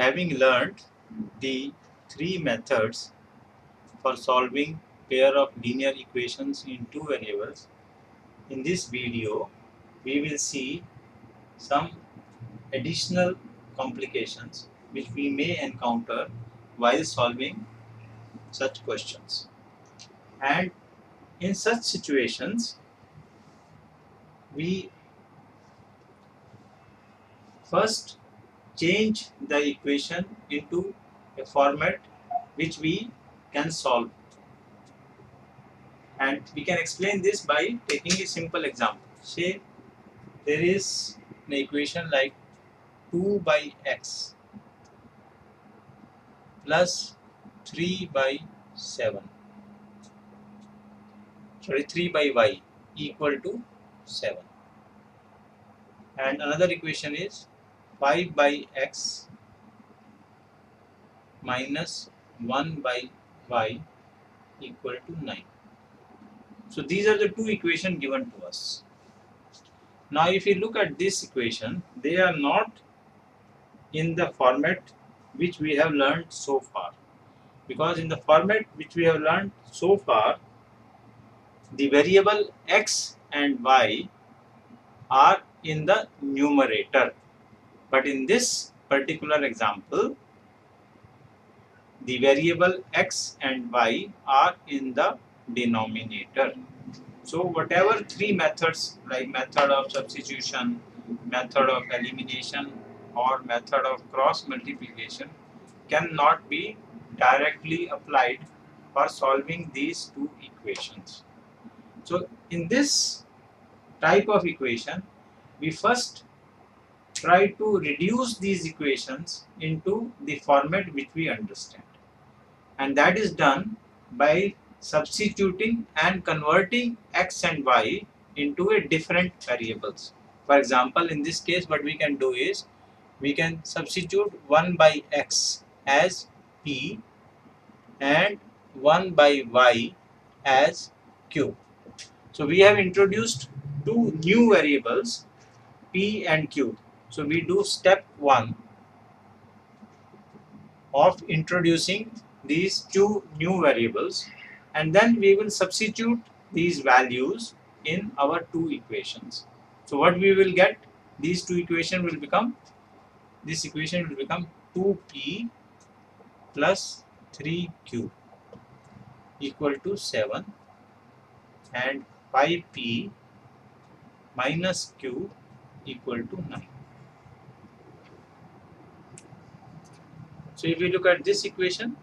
Having learned the three methods for solving pair of linear equations in two variables, in this video we will see some additional complications which we may encounter while solving such questions. And in such situations, we first change the equation into a format which we can solve. And we can explain this by taking a simple example. Say there is an equation like 2 by x plus 3 by 7. Sorry, 3 by y equal to 7. And another equation is 5 by x minus 1 by y equal to 9. So these are the two equations given to us. Now if you look at this equation, they are not in the format which we have learned so far. Because in the format which we have learned so far, the variable x and y are in the numerator. But in this particular example, the variable x and y are in the denominator. So whatever three methods like method of substitution, method of elimination or method of cross multiplication cannot be directly applied for solving these two equations. So in this type of equation, we first try to reduce these equations into the format which we understand. And that is done by substituting and converting x and y into a different variables. For example, in this case what we can do is we can substitute 1 by x as p and 1 by y as q. So we have introduced two new variables p and q. So we do step 1 of introducing these two new variables, and then we will substitute these values in our two equations. So what we will get, these two equations will become, this equation will become 2p plus 3q equal to 7 and 5p minus q equal to 9. So if we look at this equation,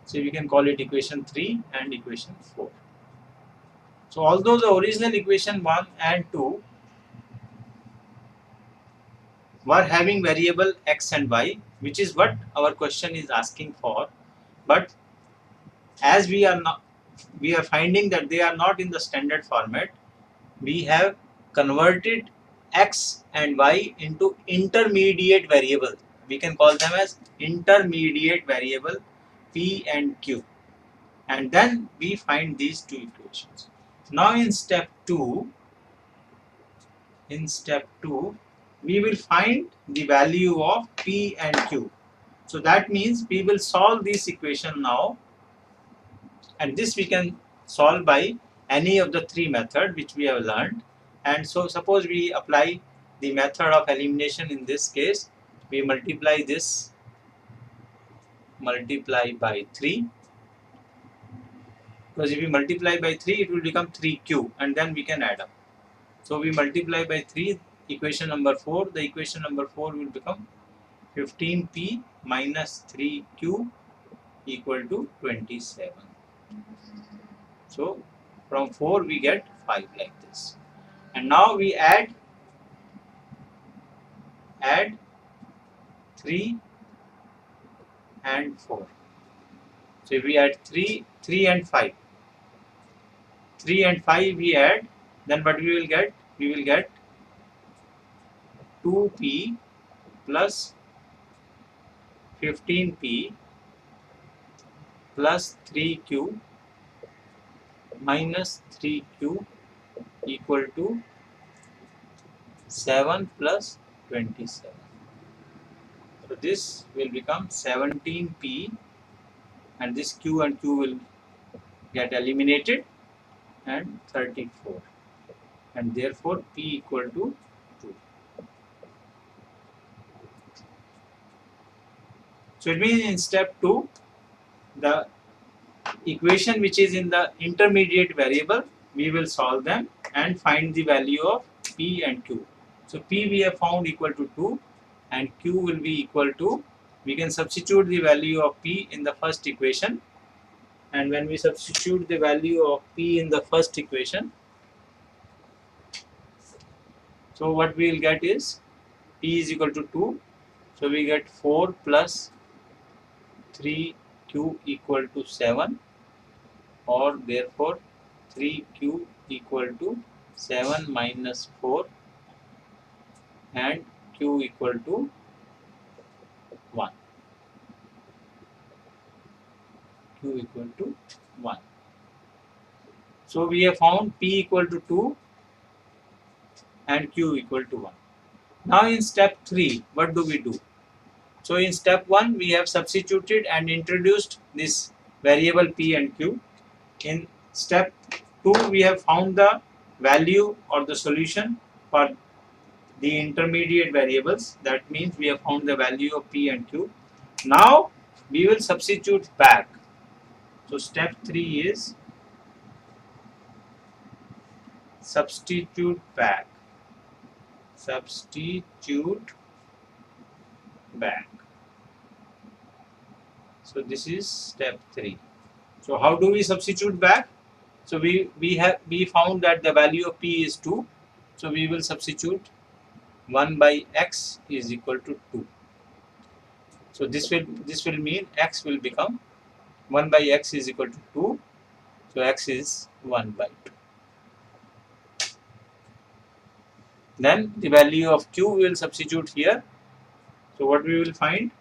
so we can call it equation 3 and equation 4. So although the original equation 1 and 2 were having variable x and y, which is what our question is asking for, but as we are finding that they are not in the standard format, we have converted x and y into intermediate variable. We can call them as intermediate variable p and q, and then we find these two equations. Now in step 2, we will find the value of p and q. So that means we will solve this equation now, and this we can solve by any of the three methods which we have learned. And so suppose we apply the method of elimination. In this case, we multiply this by 3, because if we multiply by 3 it will become 3q, and then we can add up. So we multiply by 3, equation number 4, the equation number 4 will become 15p minus 3q equal to 27. So from 4 we get 5 like this. And now we add 3 and 4. So if we add 3 and 5, 3 and 5 we add, then what we will get? We will get 2p plus 15p plus 3q minus 3q equal to 7 plus 27. So this will become 17p, and this q and q will get eliminated, and 34, and therefore p equal to 2. So it means in step 2, the equation which is in the intermediate variable, we will solve them and find the value of p and q. So p we have found equal to 2, and q will be equal to, we can substitute the value of p in the first equation, and when we substitute the value of p in the first equation, so what we will get is p is equal to 2, so we get 4 plus 3q equal to 7, or therefore 3q equal to 7 minus 4, and q equal to 1. q equal to 1. So we have found p equal to 2 and q equal to 1. Now in step 3, what do we do? So in step 1, we have substituted and introduced this variable p and q. In step 2, we have found the value or the solution for the intermediate variables. That means we have found the value of p and q. Now we will substitute back. So step 3 is substitute back. Substitute back. So this is step 3. So how do we substitute back? So we found that the value of p is 2. So we will substitute 1 by x is equal to 2. So this will mean x will become 1 by x is equal to 2. So x is 1 by 2. Then the value of q we will substitute here. So what we will find?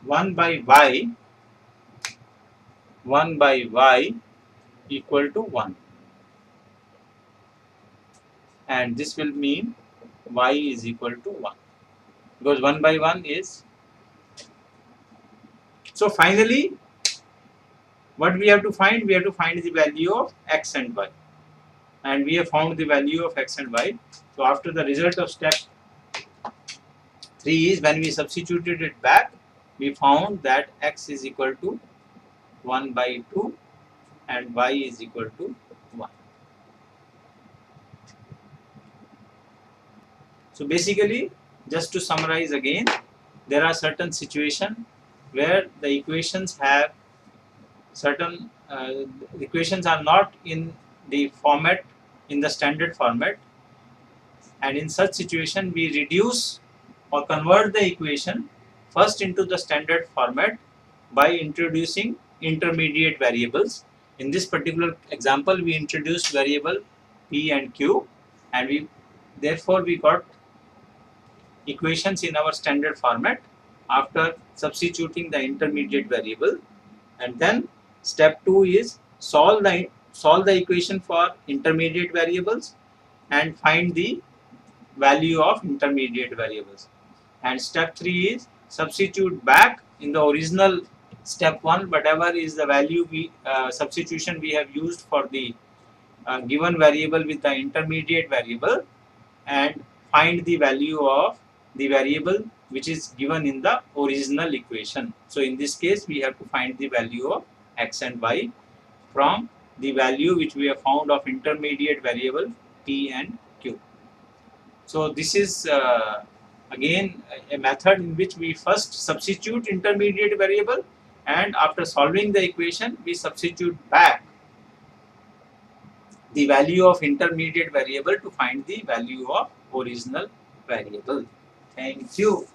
1 by y equal to 1. And this will mean y is equal to 1. Because 1 by 1 is. So finally, what we have to find? We have to find the value of x and y. And we have found the value of x and y. So after the result of step 3 is, when we substituted it back, we found that x is equal to 1 by 2 and y is equal to 1. So basically, just to summarize again, there are certain situations where the equations have certain equations are not in the format, in the standard format, and in such situation we reduce or convert the equation first into the standard format by introducing intermediate variables. In this particular example, we introduced variable p and q, and therefore we got equations in our standard format after substituting the intermediate variable. And then step 2 is solve the equation for intermediate variables and find the value of intermediate variables. And step 3 is substitute back in the original step 1 whatever is the value substitution we have used for the given variable with the intermediate variable, and find the value of the variable which is given in the original equation. So in this case, we have to find the value of x and y from the value which we have found of intermediate variable p and q. So this is again a method in which we first substitute intermediate variable, and after solving the equation we substitute back the value of intermediate variable to find the value of original variable. Thank you.